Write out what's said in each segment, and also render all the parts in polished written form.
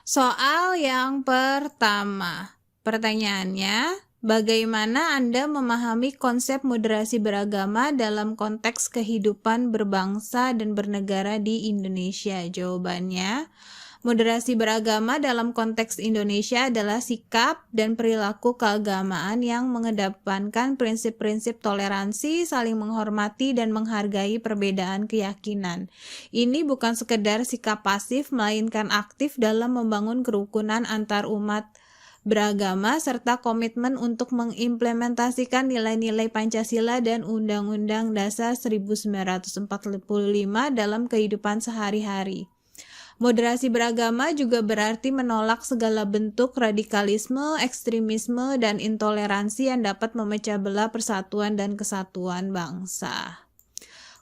Soal yang pertama, pertanyaannya, bagaimana Anda memahami konsep moderasi beragama dalam konteks kehidupan berbangsa dan bernegara di Indonesia? Jawabannya, moderasi beragama dalam konteks Indonesia adalah sikap dan perilaku keagamaan yang mengedepankan prinsip-prinsip toleransi, saling menghormati, dan menghargai perbedaan keyakinan. Ini bukan sekedar sikap pasif, melainkan aktif dalam membangun kerukunan antar umat beragama serta komitmen untuk mengimplementasikan nilai-nilai Pancasila dan Undang-Undang Dasar 1945 dalam kehidupan sehari-hari. Moderasi beragama juga berarti menolak segala bentuk radikalisme, ekstremisme, dan intoleransi yang dapat memecah belah persatuan dan kesatuan bangsa.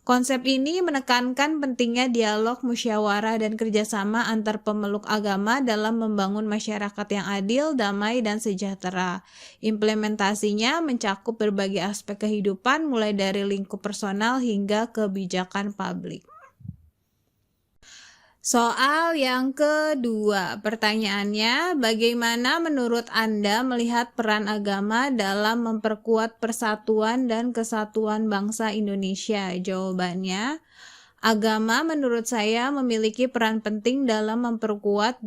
Konsep ini menekankan pentingnya dialog, musyawarah, dan kerjasama antar pemeluk agama dalam membangun masyarakat yang adil, damai, dan sejahtera. Implementasinya mencakup berbagai aspek kehidupan, mulai dari lingkup personal hingga kebijakan publik. Soal yang kedua, pertanyaannya, bagaimana menurut Anda melihat peran agama dalam memperkuat persatuan dan kesatuan bangsa Indonesia? Jawabannya, agama menurut saya memiliki peran penting dalam memperkuat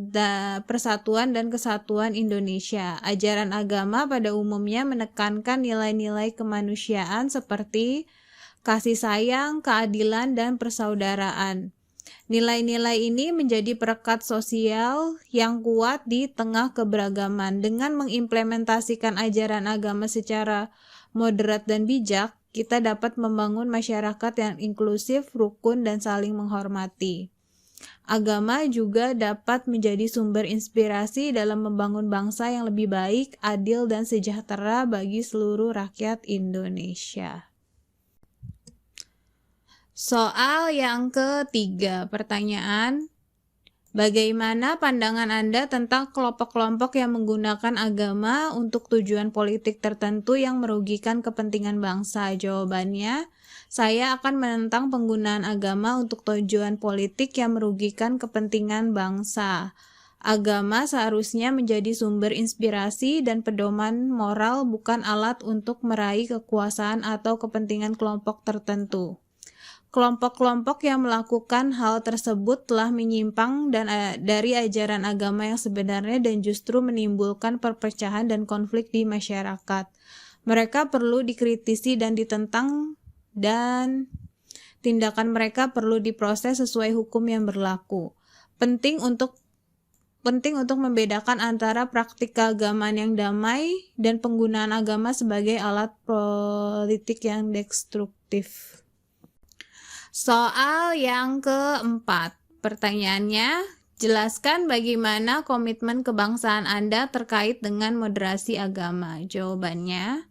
persatuan dan kesatuan Indonesia. Ajaran agama pada umumnya menekankan nilai-nilai kemanusiaan seperti kasih sayang, keadilan, dan persaudaraan. Nilai-nilai ini menjadi perekat sosial yang kuat di tengah keberagaman. Dengan mengimplementasikan ajaran agama secara moderat dan bijak, kita dapat membangun masyarakat yang inklusif, rukun, dan saling menghormati. Agama juga dapat menjadi sumber inspirasi dalam membangun bangsa yang lebih baik, adil, dan sejahtera bagi seluruh rakyat Indonesia. Soal yang ketiga, pertanyaan, bagaimana pandangan Anda tentang kelompok-kelompok yang menggunakan agama untuk tujuan politik tertentu yang merugikan kepentingan bangsa? Jawabannya, saya akan menentang penggunaan agama untuk tujuan politik yang merugikan kepentingan bangsa. Agama seharusnya menjadi sumber inspirasi dan pedoman moral, bukan alat untuk meraih kekuasaan atau kepentingan kelompok tertentu. Kelompok-kelompok yang melakukan hal tersebut telah menyimpang dari ajaran agama yang sebenarnya dan justru menimbulkan perpecahan dan konflik di masyarakat. Mereka perlu dikritisi dan ditentang, dan tindakan mereka perlu diproses sesuai hukum yang berlaku. Penting untuk membedakan antara praktik keagamaan yang damai dan penggunaan agama sebagai alat politik yang destruktif. Soal yang keempat, pertanyaannya, jelaskan bagaimana komitmen kebangsaan Anda terkait dengan moderasi agama. Jawabannya,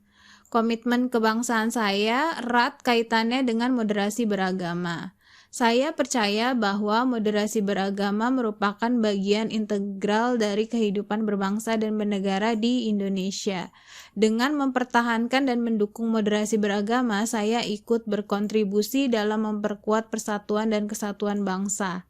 komitmen kebangsaan saya erat kaitannya dengan moderasi beragama. Saya percaya bahwa moderasi beragama merupakan bagian integral dari kehidupan berbangsa dan bernegara di Indonesia. Dengan mempertahankan dan mendukung moderasi beragama, saya ikut berkontribusi dalam memperkuat persatuan dan kesatuan bangsa.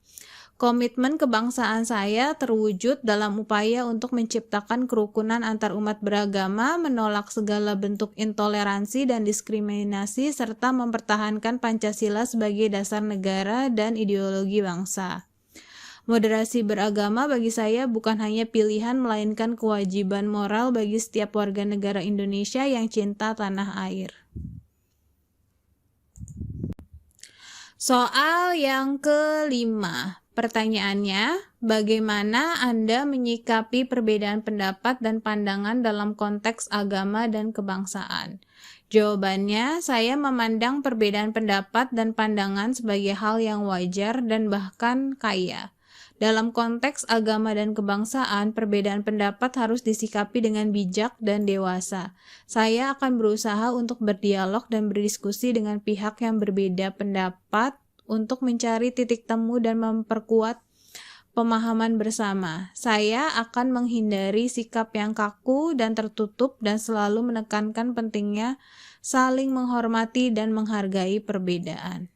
Komitmen kebangsaan saya terwujud dalam upaya untuk menciptakan kerukunan antar umat beragama, menolak segala bentuk intoleransi dan diskriminasi, serta mempertahankan Pancasila sebagai dasar negara dan ideologi bangsa. Moderasi beragama bagi saya bukan hanya pilihan, melainkan kewajiban moral bagi setiap warga negara Indonesia yang cinta tanah air. Soal yang kelima, pertanyaannya, bagaimana Anda menyikapi perbedaan pendapat dan pandangan dalam konteks agama dan kebangsaan? Jawabannya, saya memandang perbedaan pendapat dan pandangan sebagai hal yang wajar dan bahkan kaya. Dalam konteks agama dan kebangsaan, perbedaan pendapat harus disikapi dengan bijak dan dewasa. Saya akan berusaha untuk berdialog dan berdiskusi dengan pihak yang berbeda pendapat untuk mencari titik temu dan memperkuat pemahaman bersama. Saya akan menghindari sikap yang kaku dan tertutup dan selalu menekankan pentingnya saling menghormati dan menghargai perbedaan.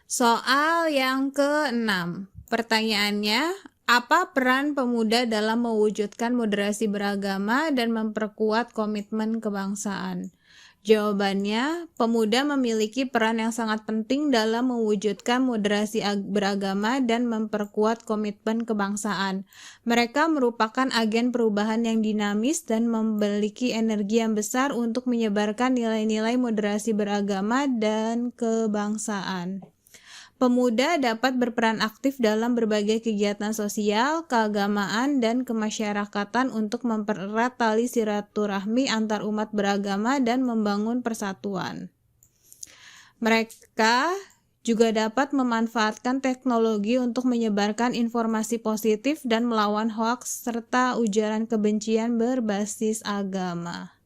Soal yang keenam, pertanyaannya, Apa peran pemuda dalam mewujudkan moderasi beragama dan memperkuat komitmen kebangsaan? Jawabannya, pemuda memiliki peran yang sangat penting dalam mewujudkan moderasi beragama dan memperkuat komitmen kebangsaan. Mereka merupakan agen perubahan yang dinamis dan memiliki energi yang besar untuk menyebarkan nilai-nilai moderasi beragama dan kebangsaan. Pemuda dapat berperan aktif dalam berbagai kegiatan sosial, keagamaan, dan kemasyarakatan untuk mempererat tali silaturahmi antar umat beragama dan membangun persatuan. Mereka juga dapat memanfaatkan teknologi untuk menyebarkan informasi positif dan melawan hoaks serta ujaran kebencian berbasis agama.